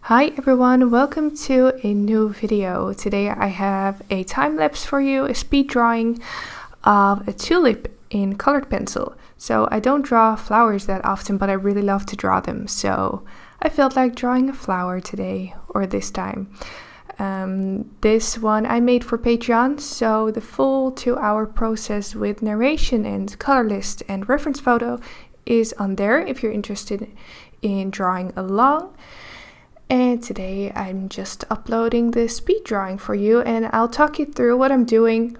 Hi everyone, welcome to a new video. Today I have a time lapse for you, a speed drawing of a tulip in colored pencil. So I don't draw flowers that often, but I really love to draw them. So I felt like drawing a flower today, or this time. This one I made for Patreon, so the full 2-hour process with narration and color list and reference photo is on there if you're interested in drawing along. And today I'm just uploading the speed drawing for you, and I'll talk you through what I'm doing,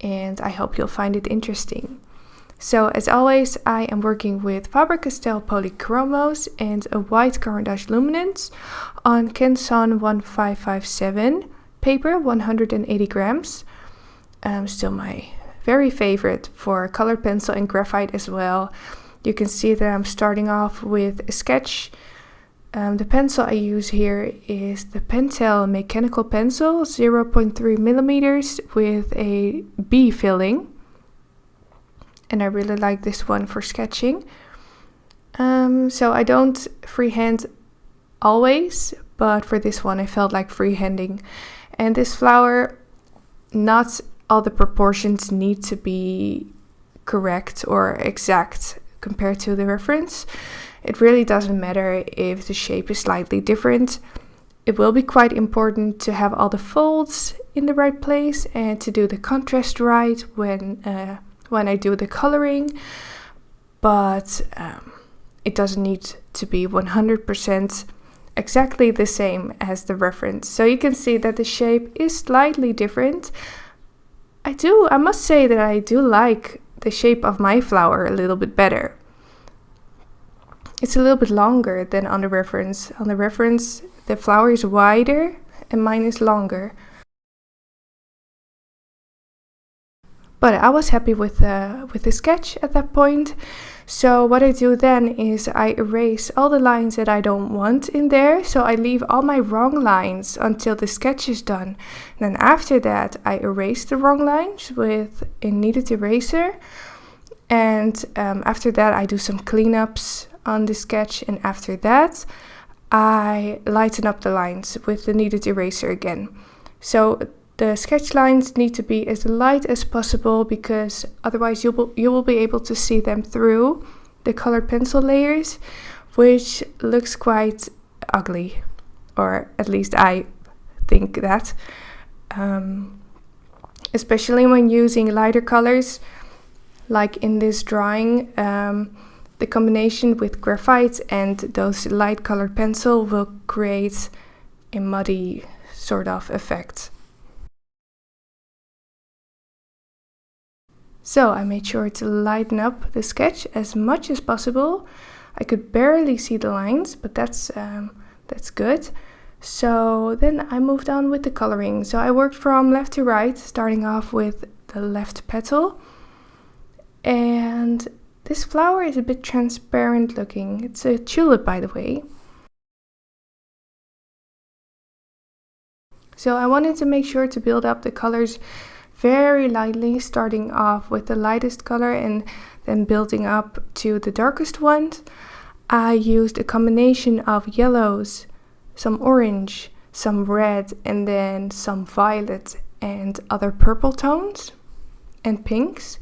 and I hope you'll find it interesting. So as always, I am working with Faber-Castell polychromos and a white Caran d'Ache luminance on Canson 1557 paper, 180 grams. Still my very favorite for colored pencil and graphite as well. You can see that I'm starting off with a sketch. The pencil I use here is the Pentel mechanical pencil, 0.3 millimeters with a B filling. And I really like this one for sketching. So I don't freehand always, but for this one I felt like freehanding. And this flower, not all the proportions need to be correct or exact compared to the reference. It really doesn't matter if the shape is slightly different. It will be quite important to have all the folds in the right place and to do the contrast right when I do the coloring. But it doesn't need to be 100% exactly the same as the reference. So you can see that the shape is slightly different. I must say that I do like the shape of my flower a little bit better. It's a little bit longer than on the reference. On the reference, the flower is wider and mine is longer. But I was happy with the sketch at that point. So what I do then is I erase all the lines that I don't want in there. So I leave all my wrong lines until the sketch is done. And then after that, I erase the wrong lines with a kneaded eraser. And after that, I do some cleanups on the sketch, and after that I lighten up the lines with the kneaded eraser again. So the sketch lines need to be as light as possible, because otherwise you will be able to see them through the colored pencil layers, which looks quite ugly, or at least I think that, especially when using lighter colors like in this drawing. The combination with graphite and those light colored pencil will create a muddy sort of effect. So I made sure to lighten up the sketch as much as possible. I could barely see the lines, but that's good. So then I moved on with the coloring. So I worked from left to right, starting off with the left petal. And this flower is a bit transparent looking. It's a tulip, by the way. So I wanted to make sure to build up the colors very lightly, starting off with the lightest color and then building up to the darkest ones. I used a combination of yellows, some orange, some red, and then some violet and other purple tones and pinks.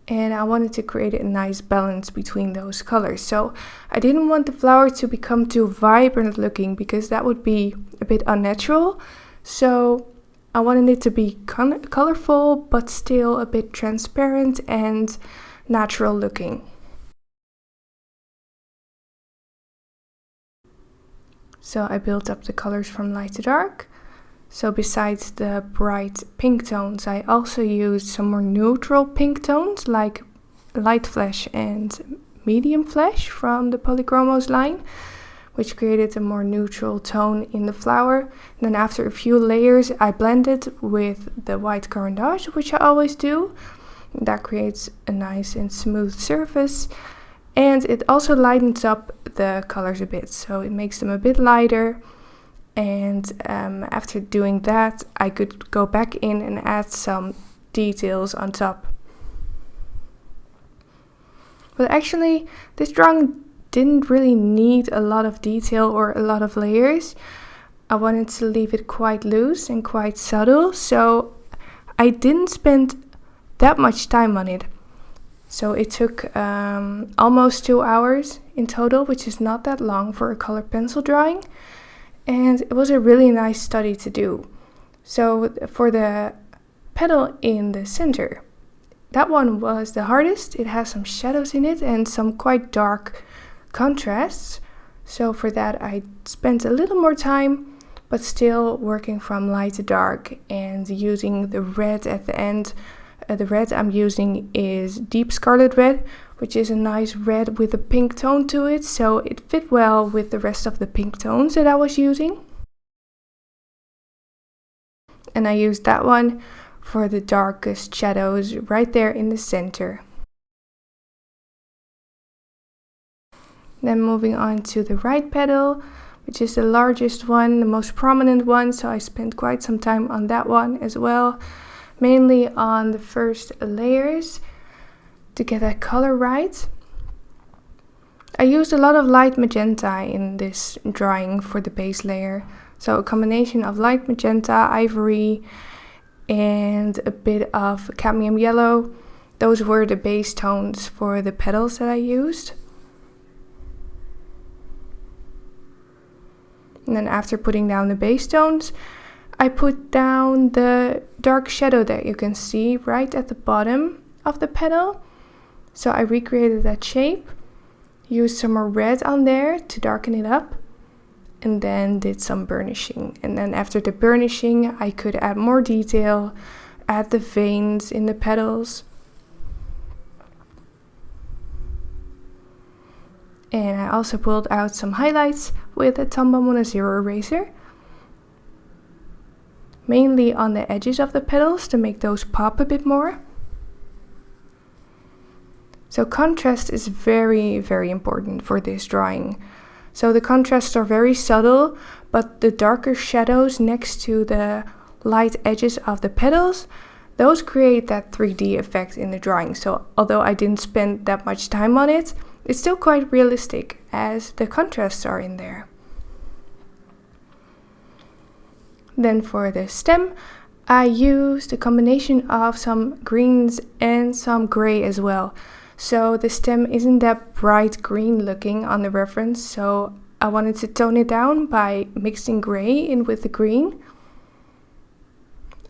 And I wanted to create a nice balance between those colors. So I didn't want the flower to become too vibrant looking, because that would be a bit unnatural. So I wanted it to be colorful, but still a bit transparent and natural looking. So I built up the colors from light to dark. So besides the bright pink tones, I also used some more neutral pink tones like light flash and medium flash from the polychromos line, which created a more neutral tone in the flower. And then after a few layers, I blended with the white Caran d'Ache, which I always do. That creates a nice and smooth surface. And it also lightens up the colors a bit, so it makes them a bit lighter. And after doing that, I could go back in and add some details on top. But actually, this drawing didn't really need a lot of detail or a lot of layers. I wanted to leave it quite loose and quite subtle, so I didn't spend that much time on it. So it took almost 2 hours in total, which is not that long for a colored pencil drawing. And it was a really nice study to do. So for the petal in the center, that one was the hardest. It has some shadows in it and some quite dark contrasts. So for that I spent a little more time, but still working from light to dark and using the red at the end. The red I'm using is deep scarlet red, which is a nice red with a pink tone to it, so it fit well with the rest of the pink tones that I was using. And I used that one for the darkest shadows right there in the center. Then moving on to the right petal, which is the largest one, the most prominent one, so I spent quite some time on that one as well. Mainly on the first layers to get that color right. I used a lot of light magenta in this drawing for the base layer. So a combination of light magenta, ivory, and a bit of cadmium yellow. Those were the base tones for the petals that I used. And then after putting down the base tones, I put down the dark shadow that you can see right at the bottom of the petal. So I recreated that shape, used some more red on there to darken it up, and then did some burnishing. And then after the burnishing, I could add more detail, add the veins in the petals. And I also pulled out some highlights with a Tombow Mono Zero eraser. Mainly on the edges of the petals to make those pop a bit more. So contrast is very, very important for this drawing. So the contrasts are very subtle, but the darker shadows next to the light edges of the petals, those create that 3D effect in the drawing. So although I didn't spend that much time on it, it's still quite realistic as the contrasts are in there. Then for the stem, I used a combination of some greens and some gray as well. So the stem isn't that bright green looking on the reference, so I wanted to tone it down by mixing gray in with the green.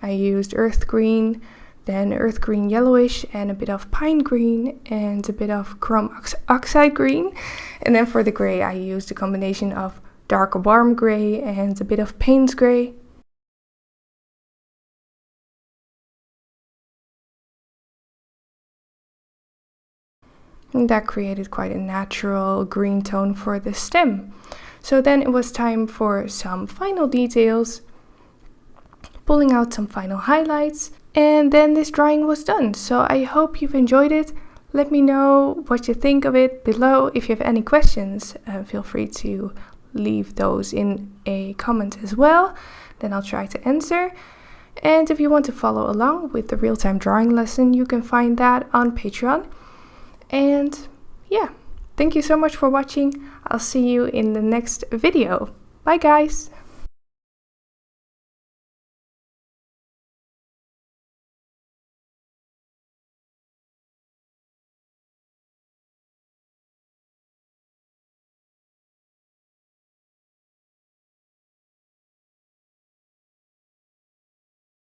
I used earth green, then earth green yellowish, and a bit of pine green and a bit of chrome oxide green. And then for the gray, I used a combination of dark warm gray and a bit of Payne's gray. And that created quite a natural green tone for the stem. So then it was time for some final details, pulling out some final highlights, and then this drawing was done. So I hope you've enjoyed it. Let me know what you think of it below. If you have any questions, feel free to leave those in a comment as well. Then I'll try to answer. And if you want to follow along with the real-time drawing lesson, you can find that on Patreon. And yeah, thank you so much for watching. I'll see you in the next video. Bye guys!